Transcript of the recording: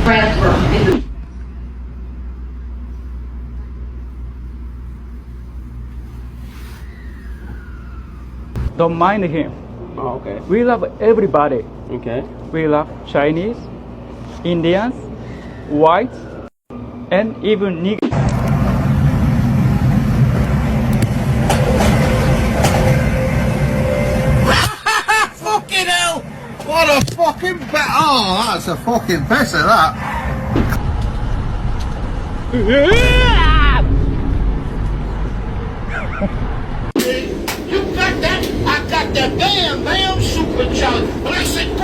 Transfer. Don't mind him. Oh, okay. We love everybody. Okay. We love Chinese, Indians, whites, and even niggers. Fucking hell! What a fucking oh, that's a fucking pisser, that. You got that? I got that bam bam supercharged blessed